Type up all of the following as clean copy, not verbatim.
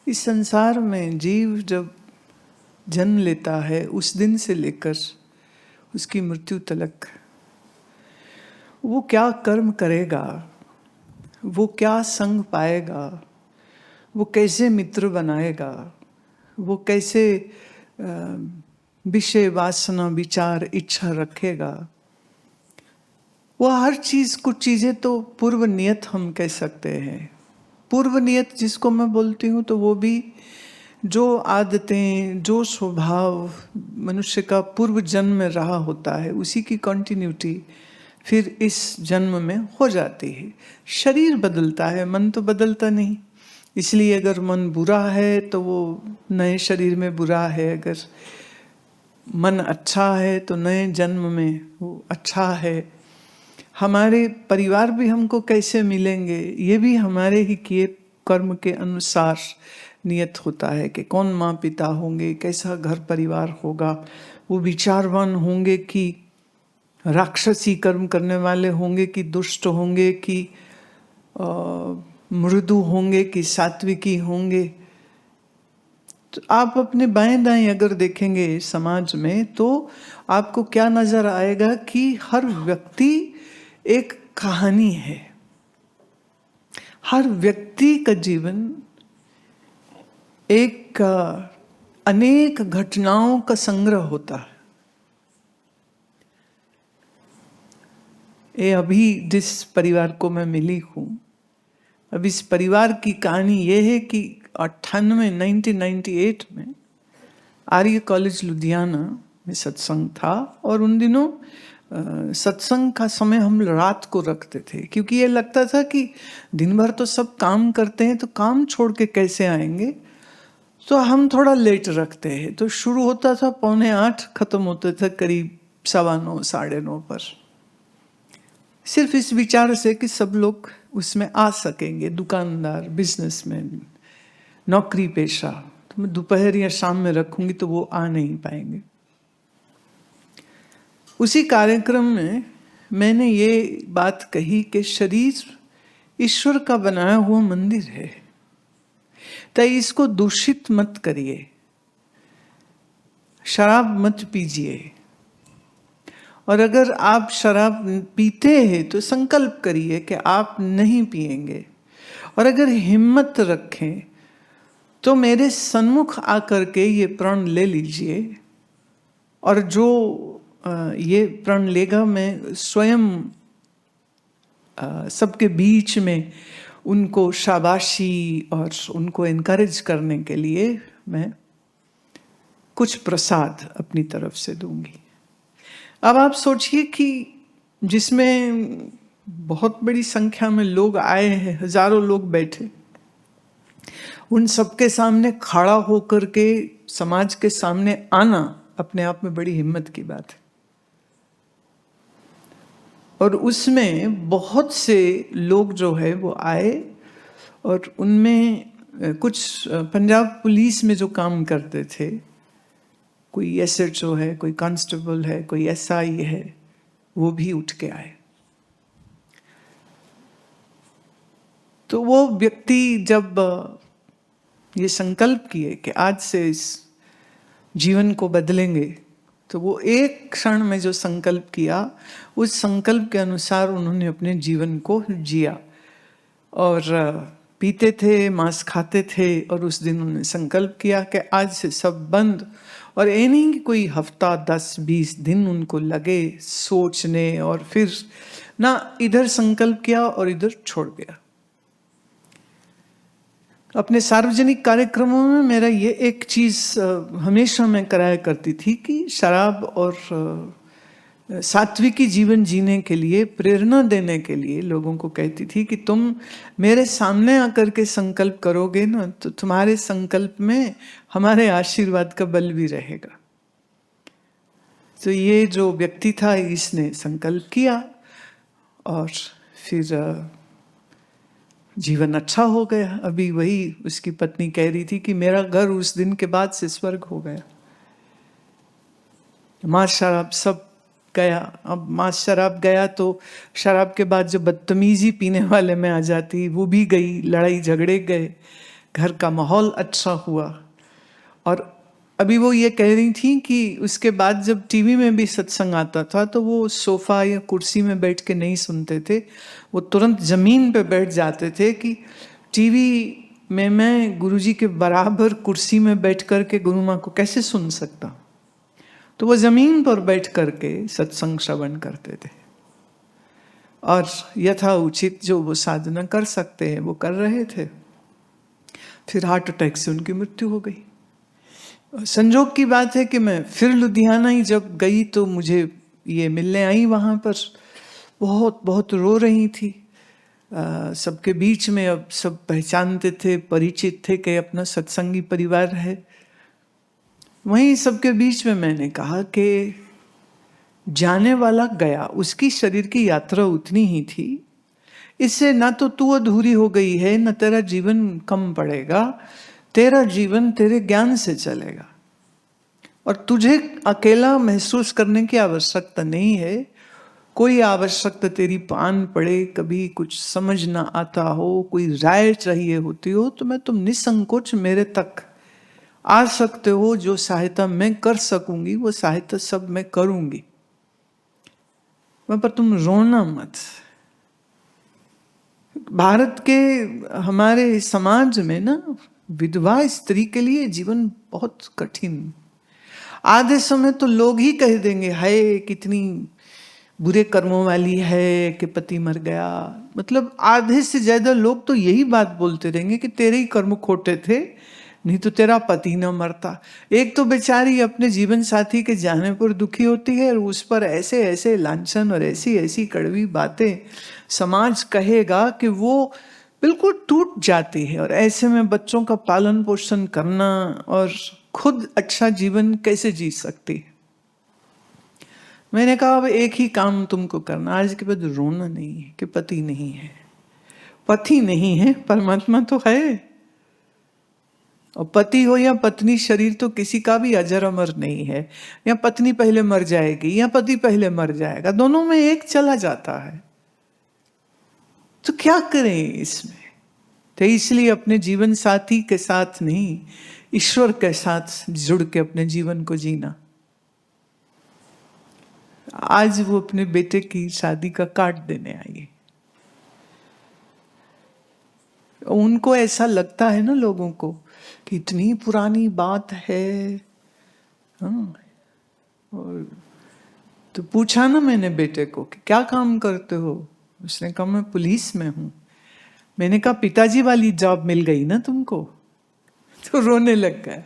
इस संसार में जीव जब जन्म लेता है उस दिन से लेकर उसकी मृत्यु तक वो क्या कर्म करेगा, वो क्या संग पाएगा, वो कैसे मित्र बनाएगा, वो कैसे विषय वासना विचार इच्छा रखेगा, वो हर चीज, कुछ चीजें तो पूर्व नियत हम कह सकते हैं। पूर्व नियत जिसको मैं बोलती हूँ तो वो भी जो आदतें, जो स्वभाव मनुष्य का पूर्व जन्म में रहा होता है उसी की कंटिन्यूटी फिर इस जन्म में हो जाती है। शरीर बदलता है, मन तो बदलता नहीं। इसलिए अगर मन बुरा है तो वो नए शरीर में बुरा है, अगर मन अच्छा है तो नए जन्म में वो अच्छा है। हमारे परिवार भी हमको कैसे मिलेंगे ये भी हमारे ही किए कर्म के अनुसार नियत होता है कि कौन माँ पिता होंगे, कैसा घर परिवार होगा, वो विचारवान होंगे कि राक्षसी कर्म करने वाले होंगे कि दुष्ट होंगे कि मृदु होंगे कि सात्विकी होंगे। तो आप अपने बाएं दाएं अगर देखेंगे समाज में तो आपको क्या नजर आएगा कि हर व्यक्ति एक कहानी है। हर व्यक्ति का जीवन एक अनेक घटनाओं का संग्रह होता है। ये अभी जिस परिवार को मैं मिली हूँ, अब इस परिवार की कहानी ये है कि 1998 में आर्य कॉलेज लुधियाना में सत्संग था और उन दिनों सत्संग का समय हम रात को रखते थे, क्योंकि ये लगता था कि दिन भर तो सब काम करते हैं तो काम छोड़ के कैसे आएंगे, तो हम थोड़ा लेट रखते हैं। तो शुरू होता था 7:45, खत्म होता था करीब 9:15 9:30 पर, सिर्फ इस विचार से कि सब लोग उसमें आ सकेंगे, दुकानदार, बिजनेसमैन, नौकरी पेशा। तो मैं दोपहर या शाम में रखूंगी तो वो आ नहीं पाएंगे। उसी कार्यक्रम में मैंने ये बात कही कि शरीर ईश्वर का बनाया हुआ मंदिर है, तो इसको दूषित मत करिए, शराब मत पीजिए, और अगर आप शराब पीते हैं तो संकल्प करिए कि आप नहीं पिएंगे, और अगर हिम्मत रखें तो मेरे सन्मुख आकर के ये प्रण ले लीजिए, और जो ये प्रण लेगा मैं स्वयं सबके बीच में उनको शाबाशी और उनको एनकरेज करने के लिए मैं कुछ प्रसाद अपनी तरफ से दूंगी। अब आप सोचिए कि जिसमें बहुत बड़ी संख्या में लोग आए हैं, हजारों लोग बैठे, उन सबके सामने खड़ा होकर के समाज के सामने आना अपने आप में बड़ी हिम्मत की बात है। और उसमें बहुत से लोग जो है वो आए, और उनमें कुछ पंजाब पुलिस में जो काम करते थे, कोई एसएचओ है, कोई कांस्टेबल है, कोई एसआई है, वो भी उठ के आए। तो वो व्यक्ति जब ये संकल्प किए कि आज से इस जीवन को बदलेंगे, तो वो एक क्षण में जो संकल्प किया उस संकल्प के अनुसार उन्होंने अपने जीवन को जिया। और पीते थे, मांस खाते थे, और उस दिन उन्होंने संकल्प किया कि आज से सब बंद। और ये नहीं कि कोई हफ्ता 10-20 दिन उनको लगे सोचने, और फिर ना इधर संकल्प किया और इधर छोड़ गया। अपने सार्वजनिक कार्यक्रमों में मेरा ये एक चीज हमेशा मैं कराया करती थी कि शराब और सात्विकी जीवन जीने के लिए प्रेरणा देने के लिए लोगों को कहती थी कि तुम मेरे सामने आकर के संकल्प करोगे ना, तो तुम्हारे संकल्प में हमारे आशीर्वाद का बल भी रहेगा। तो ये जो व्यक्ति था इसने संकल्प किया और फिर जीवन अच्छा हो गया। अभी वही उसकी पत्नी कह रही थी कि मेरा घर उस दिन के बाद से स्वर्ग हो गया। मांस शराब सब गया। अब मांस शराब गया तो शराब के बाद जो बदतमीजी पीने वाले में आ जाती वो भी गई, लड़ाई झगड़े गए, घर का माहौल अच्छा हुआ। और अभी वो ये कह रही थी कि उसके बाद जब टीवी में भी सत्संग आता था तो वो सोफा या कुर्सी में बैठ के नहीं सुनते थे, वो तुरंत जमीन पे बैठ जाते थे कि टीवी में मैं गुरुजी के बराबर कुर्सी में बैठ कर के गुरु माँ को कैसे सुन सकता। तो वो जमीन पर बैठ करके सत्संग श्रवण करते थे और यथा उचित जो वो साधना कर सकते हैं वो कर रहे थे। फिर हार्ट अटैक से उनकी मृत्यु हो गई। संजोग की बात है कि मैं फिर लुधियाना ही जब गई तो मुझे ये मिलने आई, वहाँ पर बहुत बहुत रो रही थी। सबके बीच में अब सब पहचानते थे, परिचित थे कि अपना सत्संगी परिवार है। वहीं सबके बीच में मैंने कहा कि जाने वाला गया, उसकी शरीर की यात्रा उतनी ही थी, इससे ना तो तू अधूरी हो गई है न तेरा जीवन कम पड़ेगा, तेरा जीवन तेरे ज्ञान से चलेगा और तुझे अकेला महसूस करने की आवश्यकता नहीं है। कोई आवश्यकता तेरी पान पड़े, कभी कुछ समझ ना आता हो, कोई राय चाहिए होती हो तो मैं तुम निसंकोच मेरे तक आ सकते हो। जो सहायता मैं कर सकूंगी वो सहायता सब मैं करूंगी, पर तुम रोना मत। भारत के हमारे समाज में ना विधवा स्त्री के लिए जीवन बहुत कठिन। आधे समय तो लोग ही कह देंगे हाय कितनी बुरे कर्मों वाली है कि पति मर गया। मतलब आधे से ज्यादा लोग तो यही बात बोलते रहेंगे कि तेरे ही कर्म खोटे थे, नहीं तो तेरा पति न मरता। एक तो बेचारी अपने जीवन साथी के जाने पर दुखी होती है और उस पर ऐसे ऐसे लांछन और ऐसी ऐसी कड़वी बातें समाज कहेगा कि वो बिल्कुल टूट जाती है। और ऐसे में बच्चों का पालन पोषण करना और खुद अच्छा जीवन कैसे जी सकती है। मैंने कहा अब एक ही काम तुमको करना, आज के बाद रोना नहीं है कि पति नहीं है। पति नहीं है, परमात्मा तो है। और पति हो या पत्नी, शरीर तो किसी का भी अजर अमर नहीं है। या पत्नी पहले मर जाएगी या पति पहले मर जाएगा, दोनों में एक चला जाता है। तो क्या करें इसमें। तो इसलिए अपने जीवन साथी के साथ नहीं, ईश्वर के साथ जुड़ के अपने जीवन को जीना। आज वो अपने बेटे की शादी का कार्ड देने आई। उनको ऐसा लगता है ना लोगों को कि इतनी पुरानी बात है। हाँ, और तो पूछा ना मैंने बेटे को कि क्या काम करते हो। उसने कहा मैं पुलिस में हूं। मैंने कहा पिताजी वाली जॉब मिल गई ना तुमको। तो रोने लग गया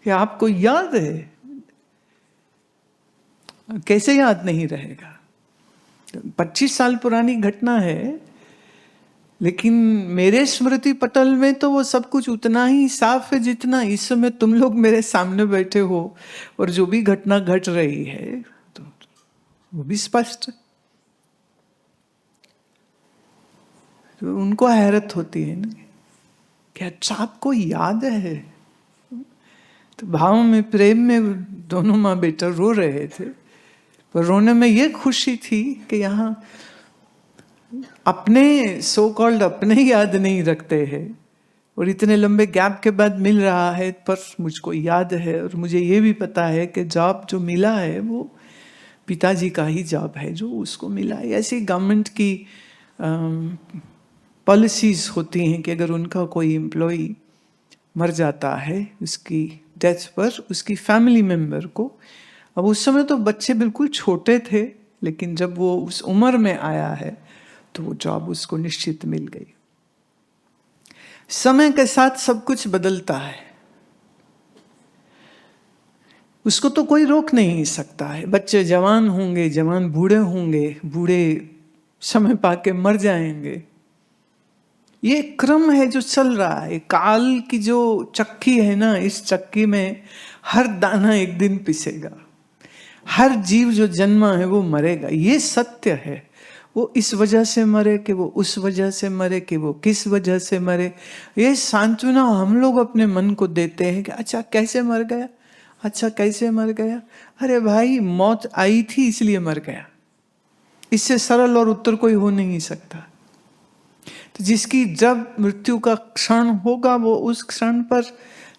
कि आपको याद है। कैसे याद नहीं रहेगा। 25 साल पुरानी घटना है, लेकिन मेरे स्मृति पटल में तो वो सब कुछ उतना ही साफ है जितना इस समय तुम लोग मेरे सामने बैठे हो और जो भी घटना घट रही है तो वो भी स्पष्ट। तो उनको हैरत होती है ना कि अच्छा आपको याद है। तो भाव में, प्रेम में दोनों माँ बेटा रो रहे थे, पर रोने में ये खुशी थी कि यहाँ अपने सो कॉल्ड अपने याद नहीं रखते हैं और इतने लंबे गैप के बाद मिल रहा है, पर मुझको याद है। और मुझे ये भी पता है कि जॉब जो मिला है वो पिताजी का ही जॉब है जो उसको मिला है। ऐसी गवर्नमेंट की पॉलिसीज होती हैं कि अगर उनका कोई एम्प्लॉई मर जाता है, उसकी डेथ पर उसकी फैमिली मेम्बर को, अब उस समय तो बच्चे बिल्कुल छोटे थे, लेकिन जब वो उस उम्र में आया है तो वो जॉब उसको निश्चित मिल गई। समय के साथ सब कुछ बदलता है, उसको तो कोई रोक नहीं सकता है। बच्चे जवान होंगे, जवान बूढ़े होंगे, बूढ़े समय पाके मर जाएंगे। ये क्रम है जो चल रहा है। काल की जो चक्की है ना, इस चक्की में हर दाना एक दिन पिसेगा। हर जीव जो जन्मा है वो मरेगा, ये सत्य है। वो इस वजह से मरे कि वो उस वजह से मरे कि वो किस वजह से मरे, ये सांत्वना हम लोग अपने मन को देते हैं कि अच्छा कैसे मर गया, अच्छा कैसे मर गया। अरे भाई मौत आई थी इसलिए मर गया, इससे सरल और उत्तर कोई हो नहीं सकता। तो जिसकी जब मृत्यु का क्षण होगा वो उस क्षण पर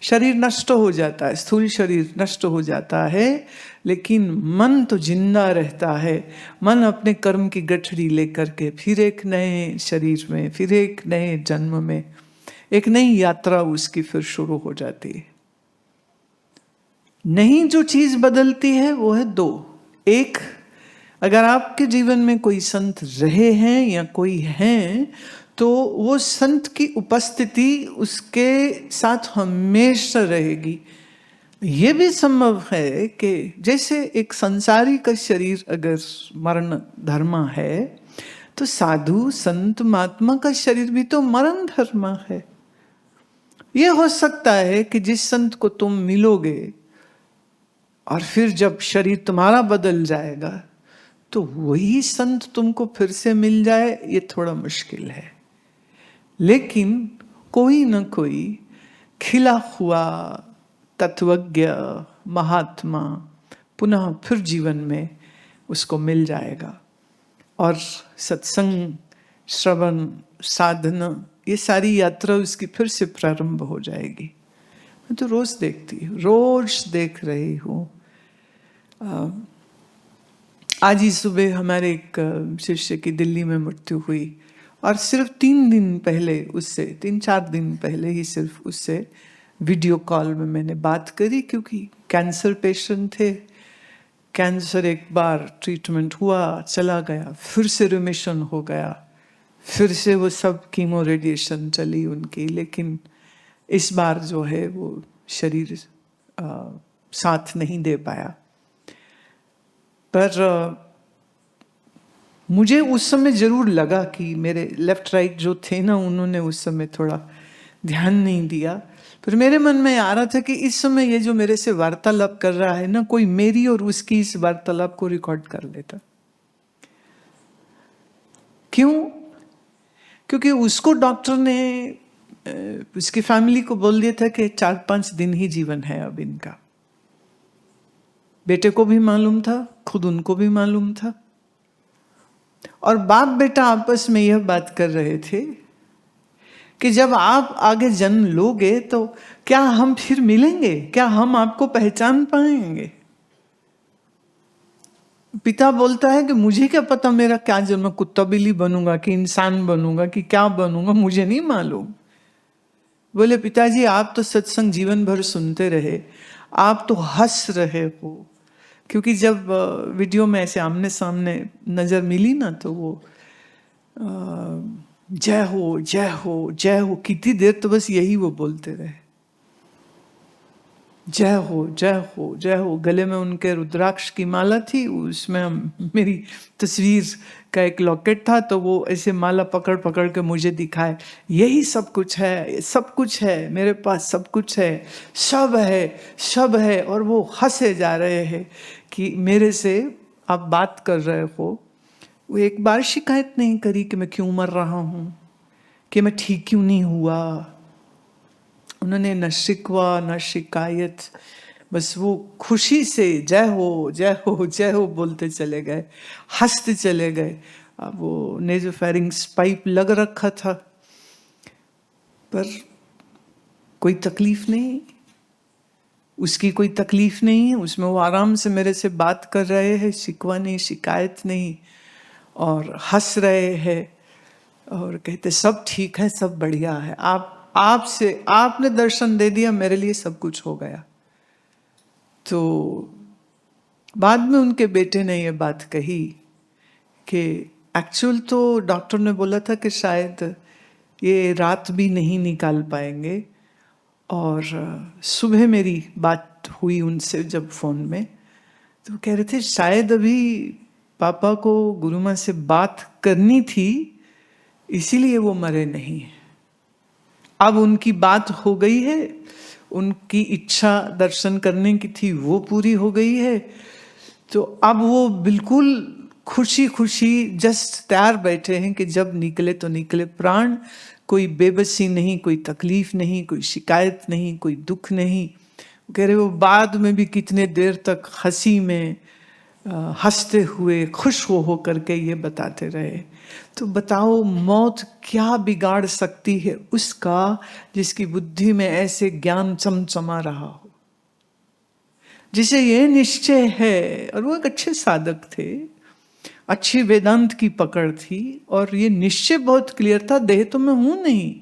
शरीर नष्ट हो जाता है, स्थूल शरीर नष्ट हो जाता है, लेकिन मन तो जिंदा रहता है। मन अपने कर्म की गठरी लेकर के फिर एक नए शरीर में, फिर एक नए जन्म में, एक नई यात्रा उसकी फिर शुरू हो जाती है। नहीं, जो चीज बदलती है वो है दो। एक, अगर आपके जीवन में कोई संत रहे हैं या कोई हैं, तो वो संत की उपस्थिति उसके साथ हमेशा रहेगी। ये भी संभव है कि जैसे एक संसारी का शरीर अगर मरण धर्म है, तो साधु संत महात्मा का शरीर भी तो मरण धर्म है। ये हो सकता है कि जिस संत को तुम मिलोगे और फिर जब शरीर तुम्हारा बदल जाएगा तो वही संत तुमको फिर से मिल जाए, ये थोड़ा मुश्किल है। लेकिन कोई न कोई खिला हुआ तत्वज्ञ महात्मा पुनः फिर जीवन में उसको मिल जाएगा, और सत्संग, श्रवण, साधना, ये सारी यात्रा उसकी फिर से प्रारंभ हो जाएगी। मैं तो रोज देखती हूँ, रोज देख रही हूँ। आज ही सुबह हमारे एक शिष्य की दिल्ली में मृत्यु हुई, और सिर्फ 3 दिन पहले उससे, 3-4 दिन पहले ही सिर्फ उससे वीडियो कॉल में मैंने बात करी, क्योंकि कैंसर पेशेंट थे। कैंसर एक बार ट्रीटमेंट हुआ, चला गया, फिर से रिमिशन हो गया, फिर से वो सब कीमो रेडिएशन चली उनकी, लेकिन इस बार जो है वो शरीर साथ नहीं दे पाया। पर मुझे उस समय जरूर लगा कि मेरे लेफ्ट राइट जो थे ना, उन्होंने उस समय थोड़ा ध्यान नहीं दिया। फिर मेरे मन में आ रहा था कि इस समय ये जो मेरे से वार्तालाप कर रहा है ना, कोई मेरी और उसकी इस वार्तालाप को रिकॉर्ड कर लेता। क्यों? क्योंकि उसको डॉक्टर ने उसकी फैमिली को बोल दिया था कि 4-5 दिन ही जीवन है अब इनका। बेटे को भी मालूम था, खुद उनको भी मालूम था, और बाप बेटा आपस में यह बात कर रहे थे कि जब आप आगे जन्म लोगे तो क्या हम फिर मिलेंगे, क्या हम आपको पहचान पाएंगे? पिता बोलता है कि मुझे क्या पता मेरा क्या जन्म, कुत्ता बिल्ली बनूंगा कि इंसान बनूंगा कि क्या बनूंगा, मुझे नहीं मालूम। बोले पिताजी, आप तो सत्संग जीवन भर सुनते रहे, आप तो हंस रहे हो, क्योंकि जब वीडियो में ऐसे आमने सामने नजर मिली ना, तो वो जय हो जय हो जय हो, कितनी देर तो बस यही वो बोलते रहे, जय हो जय हो जय हो। गले में उनके रुद्राक्ष की माला थी, उसमें मेरी तस्वीर का एक लॉकेट था, तो वो ऐसे माला पकड़ पकड़ के मुझे दिखाए, यही सब कुछ है, सब कुछ है मेरे पास, सब कुछ है, सब है, सब है। और वो हंसे जा रहे हैं कि मेरे से आप बात कर रहे हो। वो एक बार शिकायत नहीं करी कि मैं क्यों मर रहा हूँ, कि मैं ठीक क्यों नहीं हुआ। उन्होंने न शिकवा न शिकायत, बस वो खुशी से जय हो जय हो जय हो बोलते चले गए, हंसते चले गए। अब वो नेजोफेरिंग्स पाइप लग रखा था, पर कोई तकलीफ नहीं, उसकी कोई तकलीफ नहीं है, उसमें वो आराम से मेरे से बात कर रहे हैं, शिकवा नहीं, शिकायत नहीं, और हंस रहे हैं और कहते सब ठीक है, सब बढ़िया है, आपसे आपने दर्शन दे दिया, मेरे लिए सब कुछ हो गया। तो बाद में उनके बेटे ने ये बात कही कि एक्चुअल तो डॉक्टर ने बोला था कि शायद ये रात भी नहीं निकाल पाएंगे, और सुबह मेरी बात हुई उनसे जब फोन में, तो कह रहे थे शायद अभी पापा को गुरु माँ से बात करनी थी, इसीलिए वो मरे नहीं। अब उनकी बात हो गई है, उनकी इच्छा दर्शन करने की थी वो पूरी हो गई है, तो अब वो बिल्कुल खुशी खुशी जस्ट तैयार बैठे हैं कि जब निकले तो निकले प्राण। कोई बेबसी नहीं, कोई तकलीफ नहीं, कोई शिकायत नहीं, कोई दुख नहीं। कह रहे वो बाद में भी कितने देर तक हंसी में हंसते हुए खुश हो करके ये बताते रहे। तो बताओ मौत क्या बिगाड़ सकती है उसका जिसकी बुद्धि में ऐसे ज्ञान चमचमा रहा हो, जिसे ये निश्चय है। और वो एक अच्छे साधक थे, अच्छी वेदांत की पकड़ थी, और ये निश्चय बहुत क्लियर था, देह तो मैं हूं नहीं,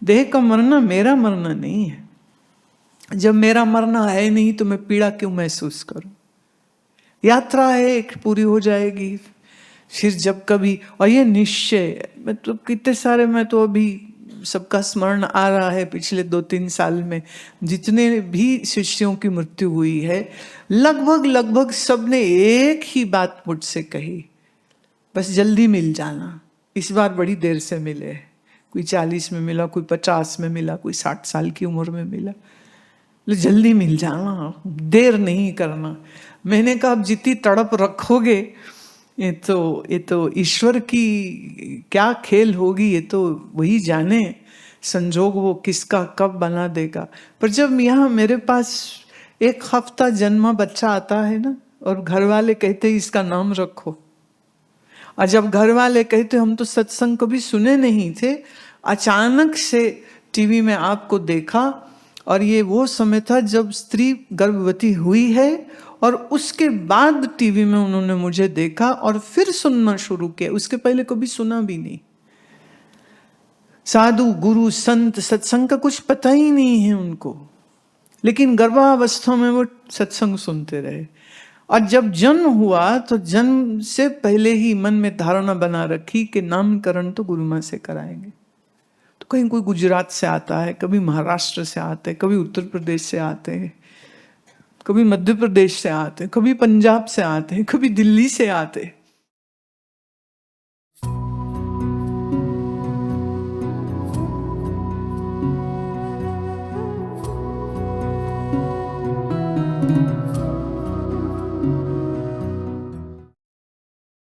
देह का मरना मेरा मरना नहीं है। जब मेरा मरना है नहीं तो मैं पीड़ा क्यों महसूस करूं। यात्रा है एक, पूरी हो जाएगी फिर जब कभी। और ये निश्चय, मैं तो कितने सारे, मैं तो अभी सबका स्मरण आ रहा है पिछले 2-3 साल में जितने भी शिष्यों की मृत्यु हुई है, लगभग सबने एक ही बात मुझसे कही, बस जल्दी मिल जाना। इस बार बड़ी देर से मिले, कोई 40 में मिला, कोई 50 में मिला, कोई 60 साल की उम्र में मिला, जल्दी मिल जाना, देर नहीं करना। मैंने कहा अब जितनी तड़प रखोगे ये तो ईश्वर की क्या खेल होगी, ये तो वही जाने, संजोग वो किसका कब बना देगा। पर जब यहाँ मेरे पास 1 हफ्ता जन्मा बच्चा आता है ना, और घर वाले कहते इसका नाम रखो, और जब घर वाले कहते हम तो सत्संग कभी सुने नहीं थे, अचानक से टीवी में आपको देखा, और ये वो समय था जब स्त्री गर्भवती हुई है, और उसके बाद टीवी में उन्होंने मुझे देखा और फिर सुनना शुरू किया, उसके पहले कभी सुना भी नहीं। साधु गुरु संत सत्संग का कुछ पता ही नहीं है उनको, लेकिन गर्भावस्था में वो सत्संग सुनते रहे। और जब जन्म हुआ तो जन्म से पहले ही मन में धारणा बना रखी कि नामकरण तो गुरु माँ से कराएंगे। तो कहीं कोई गुजरात से आता है, कभी महाराष्ट्र से आते हैं, कभी उत्तर प्रदेश से आते हैं, कभी मध्य प्रदेश से आते हैं, कभी पंजाब से आते हैं, कभी दिल्ली से आते हैं।